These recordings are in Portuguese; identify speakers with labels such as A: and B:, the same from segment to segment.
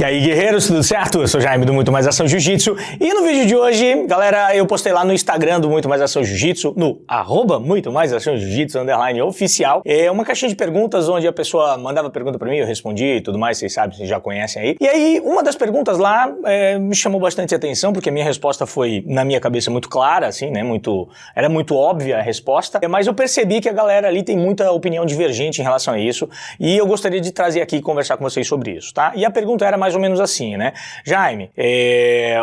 A: E aí, guerreiros, tudo certo? Eu sou o Jaime do Muito Mais Ação Jiu-Jitsu e no vídeo de hoje, galera, eu postei lá no Instagram do Muito Mais Ação Jiu-Jitsu, no @Muito Mais Ação Jiu-Jitsu _oficial, uma caixinha de perguntas onde a pessoa mandava pergunta pra mim, eu respondia e tudo mais, vocês sabem, vocês já conhecem aí. E aí, uma das perguntas lá me chamou bastante atenção, porque a minha resposta foi, na minha cabeça, muito clara, assim, né, era muito óbvia a resposta, mas eu percebi que a galera ali tem muita opinião divergente em relação a isso, e eu gostaria de trazer aqui e conversar com vocês sobre isso, tá? E a pergunta era mais ou menos assim, né? Jaime,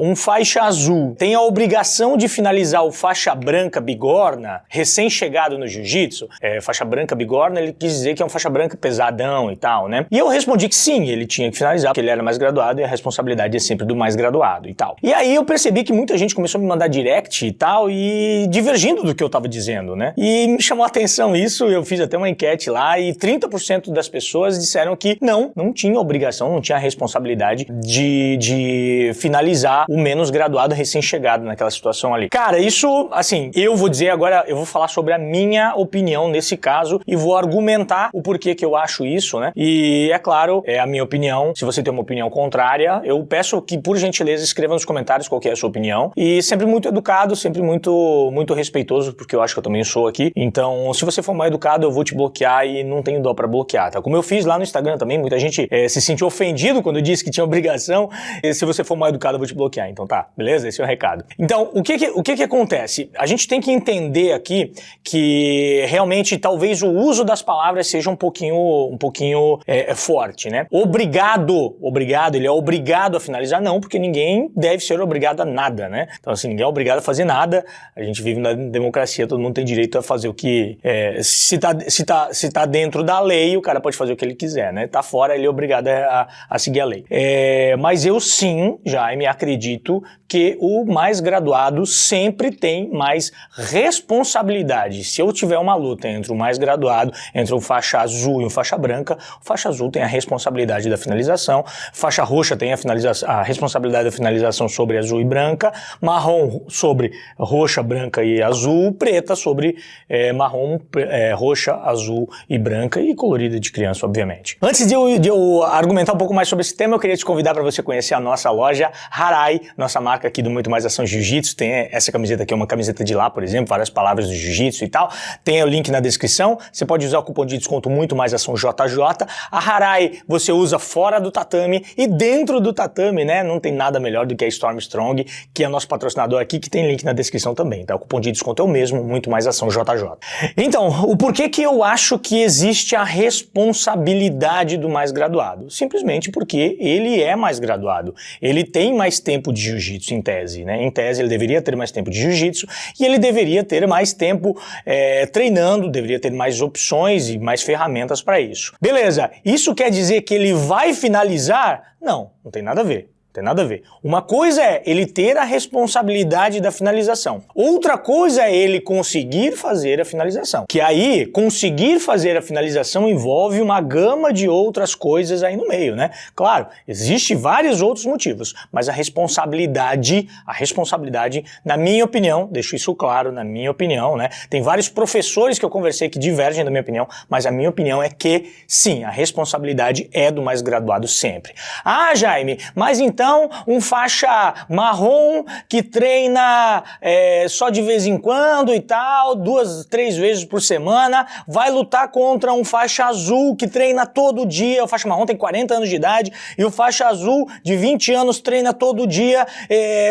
A: um faixa azul tem a obrigação de finalizar o faixa branca bigorna, recém-chegado no jiu-jitsu? Faixa branca bigorna, ele quis dizer que é um faixa branca pesadão e tal, né? E eu respondi que sim, ele tinha que finalizar, porque ele era mais graduado e a responsabilidade é sempre do mais graduado e tal. E aí eu percebi que muita gente começou a me mandar direct e tal, e divergindo do que eu tava dizendo, né? E me chamou a atenção isso, eu fiz até uma enquete lá, e 30% das pessoas disseram que não tinha obrigação, não tinha a responsabilidade de finalizar o menos graduado recém-chegado naquela situação ali. Cara, isso, assim, eu vou dizer agora, eu vou falar sobre a minha opinião nesse caso e vou argumentar o porquê que eu acho isso, né? E é claro, é a minha opinião. Se você tem uma opinião contrária, eu peço que, por gentileza, escreva nos comentários qual que é a sua opinião. E sempre muito educado, sempre muito respeitoso, porque eu acho que eu também sou aqui. Então, se você for mal educado, eu vou te bloquear e não tenho dó pra bloquear, tá? Como eu fiz lá no Instagram também, muita gente se sentiu ofendido quando eu disse que tinha obrigação, e se você for mal educado eu vou te bloquear, então tá, beleza? Esse é o recado. Então, o que acontece? A gente tem que entender aqui que realmente talvez o uso das palavras seja um pouquinho forte, né? Obrigado, ele é obrigado a finalizar? Não, porque ninguém deve ser obrigado a nada, né? Então assim, ninguém é obrigado a fazer nada, a gente vive na democracia, todo mundo tem direito a fazer o que... se tá dentro da lei, o cara pode fazer o que ele quiser, né? Tá fora, ele é obrigado a seguir a lei. Mas eu sim, Jaime, acredito que o mais graduado sempre tem mais responsabilidade. Se eu tiver uma luta entre o mais graduado, entre um faixa azul e um faixa branca, o faixa azul tem a responsabilidade da finalização, faixa roxa tem a responsabilidade da finalização sobre azul e branca, marrom sobre roxa, branca e azul, preta sobre marrom, roxa, azul e branca e colorida de criança, obviamente. Antes de eu argumentar um pouco mais sobre esse tema, eu queria te convidar para você conhecer a nossa loja Harai, nossa marca aqui do Muito Mais Ação Jiu-Jitsu. Tem essa camiseta aqui, é uma camiseta de lá, por exemplo, várias palavras do Jiu-Jitsu e tal. Tem o link na descrição. Você pode usar o cupom de desconto Muito Mais Ação JJ. A Harai você usa fora do tatame e dentro do tatame, né? Não tem nada melhor do que a Storm Strong, que é nosso patrocinador aqui, que tem link na descrição também, tá? O cupom de desconto é o mesmo, Muito Mais Ação JJ. Então, o porquê que eu acho que existe a responsabilidade do mais graduado? Simplesmente porque ele é mais graduado. Ele tem mais tempo de jiu-jitsu em tese, né? Em tese ele deveria ter mais tempo de jiu-jitsu e ele deveria ter mais tempo treinando, deveria ter mais opções e mais ferramentas para isso. Beleza, isso quer dizer que ele vai finalizar? Não tem nada a ver. Tem nada a ver. Uma coisa é ele ter a responsabilidade da finalização. Outra coisa é ele conseguir fazer a finalização. Que aí, conseguir fazer a finalização envolve uma gama de outras coisas aí no meio, né? Claro, existe vários outros motivos, mas a responsabilidade, na minha opinião, deixo isso claro, na minha opinião, né? Tem vários professores que eu conversei que divergem da minha opinião, mas a minha opinião é que, sim, a responsabilidade é do mais graduado sempre. Ah, Jaime, mas então um faixa marrom que treina só de vez em quando e tal, 2, 3 vezes por semana, vai lutar contra um faixa azul que treina todo dia. O faixa marrom tem 40 anos de idade e o faixa azul de 20 anos treina todo dia.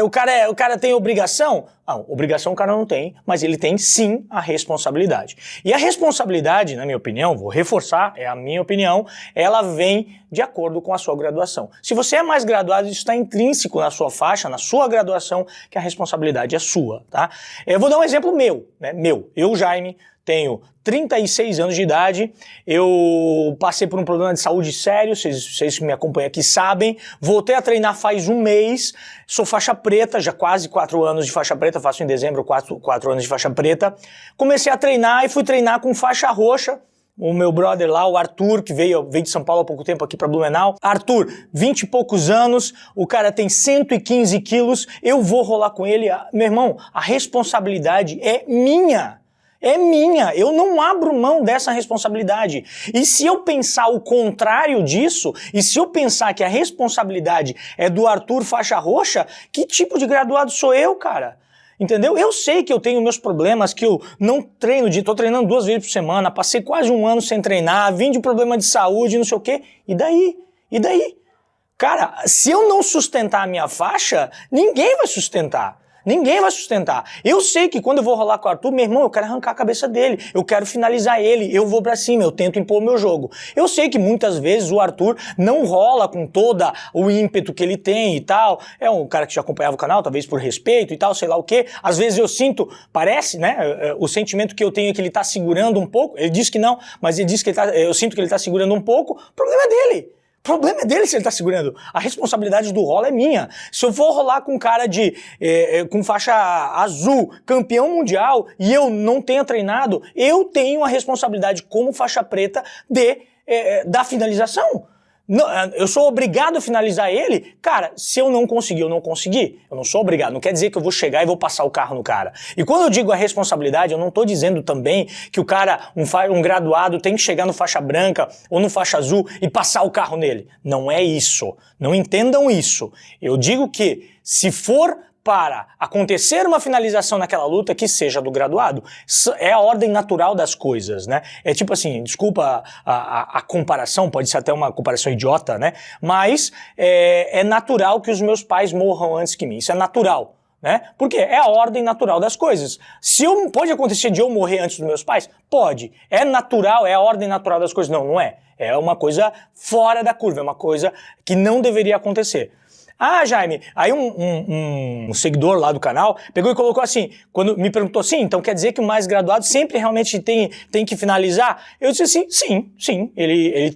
A: O cara tem obrigação? Não, obrigação o cara não tem, mas ele tem sim a responsabilidade. E a responsabilidade, na minha opinião, vou reforçar, é a minha opinião, ela vem de acordo com a sua graduação. Se você é mais graduado, isso está intrínseco na sua faixa, na sua graduação, que a responsabilidade é sua, tá? Eu vou dar um exemplo meu, né? Eu, Jaime, tenho 36 anos de idade, eu passei por um problema de saúde sério, vocês que me acompanham aqui sabem, voltei a treinar faz um mês, sou faixa preta, já quase 4 anos de faixa preta, faço em dezembro 4 anos de faixa preta, comecei a treinar e fui treinar com faixa roxa. O meu brother lá, o Arthur, que veio de São Paulo há pouco tempo aqui pra Blumenau. Arthur, 20 e poucos anos, o cara tem 115 quilos, eu vou rolar com ele. Meu irmão, a responsabilidade é minha. É minha, eu não abro mão dessa responsabilidade. E se eu pensar o contrário disso, e se eu pensar que a responsabilidade é do Arthur faixa roxa, que tipo de graduado sou eu, cara? Entendeu? Eu sei que eu tenho meus problemas, que eu não treino, tô treinando 2 vezes por semana, passei quase 1 ano sem treinar, vim de problema de saúde, não sei o quê. E daí? E daí? Cara, se eu não sustentar a minha faixa, ninguém vai sustentar. Ninguém vai sustentar. Eu sei que quando eu vou rolar com o Arthur, meu irmão, eu quero arrancar a cabeça dele, eu quero finalizar ele, eu vou pra cima, eu tento impor o meu jogo. Eu sei que muitas vezes o Arthur não rola com toda o ímpeto que ele tem e tal. É um cara que já acompanhava o canal, talvez por respeito e tal, sei lá o quê. Às vezes eu sinto, parece, né, o sentimento que eu tenho é que ele tá segurando um pouco. Ele diz que não, mas ele diz que eu sinto que ele tá segurando um pouco. O problema é dele. O problema é dele se ele tá segurando. A responsabilidade do rolo é minha. Se eu for rolar com um cara com faixa azul, campeão mundial, e eu não tenha treinado, eu tenho a responsabilidade como faixa preta da finalização. Eu sou obrigado a finalizar ele? Cara, se eu não conseguir, eu não consegui. Eu não sou obrigado. Não quer dizer que eu vou chegar e vou passar o carro no cara. E quando eu digo a responsabilidade, eu não tô dizendo também que o cara, um graduado, tem que chegar no faixa branca ou no faixa azul e passar o carro nele. Não é isso. Não entendam isso. Eu digo que se for para acontecer uma finalização naquela luta, que seja do graduado. É a ordem natural das coisas, né? É tipo assim, desculpa a comparação, pode ser até uma comparação idiota, né? Mas é natural que os meus pais morram antes que mim. Isso é natural, né? Porque é a ordem natural das coisas. Pode acontecer de eu morrer antes dos meus pais? Pode. É natural, é a ordem natural das coisas? Não, não é. É uma coisa fora da curva, é uma coisa que não deveria acontecer. Ah, Jaime, aí um seguidor lá do canal pegou e colocou assim, quando me perguntou assim, então quer dizer que o mais graduado sempre realmente tem que finalizar? Eu disse assim, sim, ele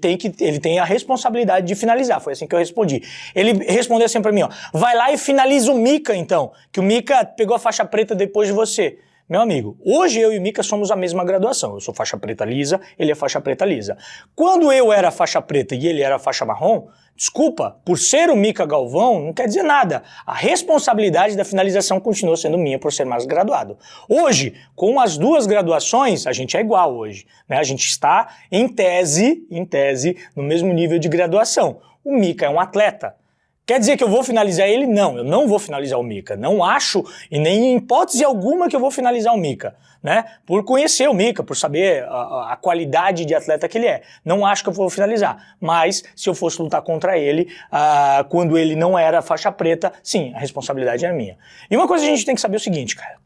A: tem a responsabilidade de finalizar, foi assim que eu respondi. Ele respondeu assim pra mim, ó, vai lá e finaliza o Mika então, que o Mika pegou a faixa preta depois de você. Meu amigo, hoje eu e o Mika somos a mesma graduação. Eu sou faixa preta lisa, ele é faixa preta lisa. Quando eu era faixa preta e ele era faixa marrom, desculpa, por ser o Mika Galvão, não quer dizer nada. A responsabilidade da finalização continua sendo minha por ser mais graduado. Hoje, com as 2 graduações, a gente é igual hoje, né? A gente está, em tese, no mesmo nível de graduação. O Mika é um atleta. Quer dizer que eu vou finalizar ele? Não, eu não vou finalizar o Mika. Não acho, e nem em hipótese alguma, que eu vou finalizar o Mika, né? Por conhecer o Mika, por saber a qualidade de atleta que ele é. Não acho que eu vou finalizar. Mas, se eu fosse lutar contra ele, quando ele não era faixa preta, sim, a responsabilidade é minha. E uma coisa que a gente tem que saber é o seguinte, cara.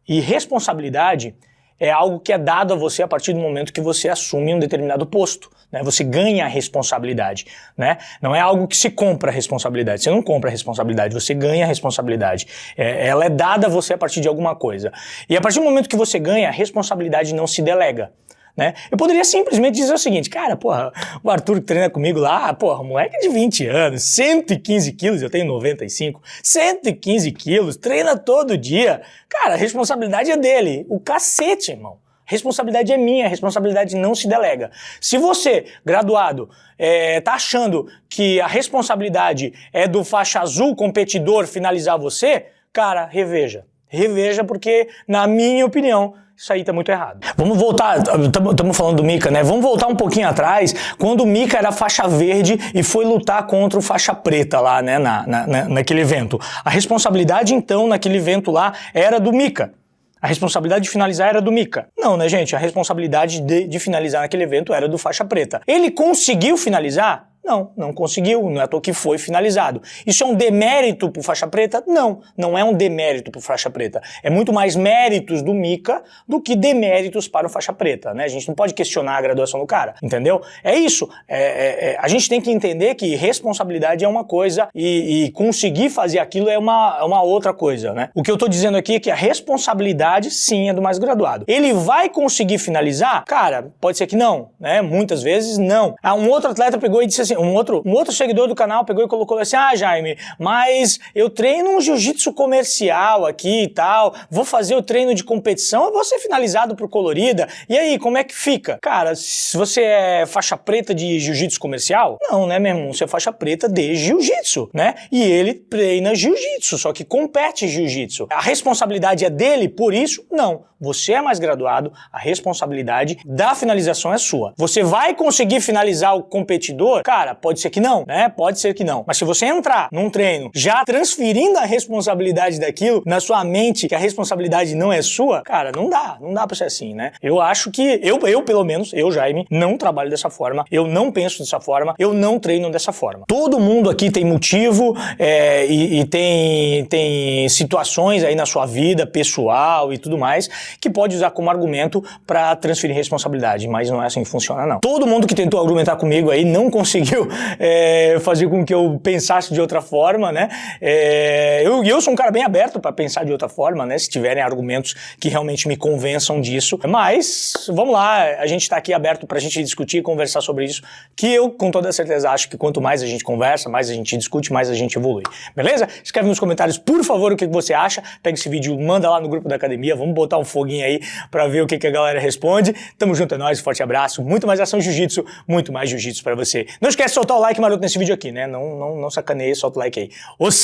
A: E responsabilidade é algo que é dado a você a partir do momento que você assume um determinado posto, né? Você ganha a responsabilidade, né? Não é algo que se compra a responsabilidade, você não compra a responsabilidade, você ganha a responsabilidade. Ela é dada a você a partir de alguma coisa. E a partir do momento que você ganha, a responsabilidade não se delega, né? Eu poderia simplesmente dizer o seguinte, cara, porra, o Arthur que treina comigo lá, porra, moleque de 20 anos, 115 quilos, eu tenho 95, 115 quilos, treina todo dia. Cara, a responsabilidade é dele. O cacete, irmão. Responsabilidade é minha, a responsabilidade não se delega. Se você, graduado, tá achando que a responsabilidade é do faixa azul competidor finalizar você, cara, reveja. Reveja porque, na minha opinião, isso aí tá muito errado. Vamos voltar, estamos falando do Mika, né? Vamos voltar um pouquinho atrás, quando o Mika era faixa verde e foi lutar contra o faixa preta lá, né, naquele evento. A responsabilidade, então, naquele evento lá, era do Mika. A responsabilidade de finalizar era do Mika. Não, né, gente? A responsabilidade de finalizar naquele evento era do faixa preta. Ele conseguiu finalizar? Não, não conseguiu, não é à toa que foi finalizado. Isso é um demérito pro faixa preta? Não, não é um demérito pro faixa preta. É muito mais méritos do Mika do que deméritos para o faixa preta, né? A gente não pode questionar a graduação do cara, entendeu? É isso. A gente tem que entender que responsabilidade é uma coisa e conseguir fazer aquilo é uma outra coisa, né? O que eu tô dizendo aqui é que a responsabilidade, sim, é do mais graduado. Ele vai conseguir finalizar? Cara, pode ser que não, né? Muitas vezes não. Um outro atleta pegou e disse assim, um outro seguidor do canal pegou e colocou assim, ah, Jaime, mas eu treino um jiu-jitsu comercial aqui e tal, vou fazer o treino de competição, eu vou ser finalizado por colorida, e aí, como é que fica? Cara, se você é faixa preta de jiu-jitsu comercial, não, né, meu irmão? Você é faixa preta de jiu-jitsu, né? E ele treina jiu-jitsu, só que compete jiu-jitsu. A responsabilidade é dele por isso? Não. Você é mais graduado, a responsabilidade da finalização é sua. Você vai conseguir finalizar o competidor? Cara, pode ser que não, né? Pode ser que não. Mas se você entrar num treino já transferindo a responsabilidade daquilo na sua mente, que a responsabilidade não é sua, cara, não dá pra ser assim, né? Eu acho que, eu pelo menos, eu, Jaime, não trabalho dessa forma, eu não penso dessa forma, eu não treino dessa forma. Todo mundo aqui tem motivo e tem situações aí na sua vida pessoal e tudo mais que pode usar como argumento para transferir responsabilidade, mas não é assim que funciona, não. Todo mundo que tentou argumentar comigo aí não conseguiu fazer com que eu pensasse de outra forma, né? Eu sou um cara bem aberto para pensar de outra forma, né? Se tiverem argumentos que realmente me convençam disso, mas vamos lá, a gente tá aqui aberto pra gente discutir e conversar sobre isso, que eu com toda certeza acho que quanto mais a gente conversa, mais a gente discute, mais a gente evolui, beleza? Escreve nos comentários, por favor, o que você acha, pega esse vídeo, manda lá no grupo da academia, vamos botar um foguinho aí pra ver o que a galera responde. Tamo junto, é nóis, forte abraço, muito mais ação jiu-jitsu, muito mais jiu-jitsu pra você. Não esquece de soltar o like maroto nesse vídeo aqui, né? Não sacaneia, solta o like aí. Os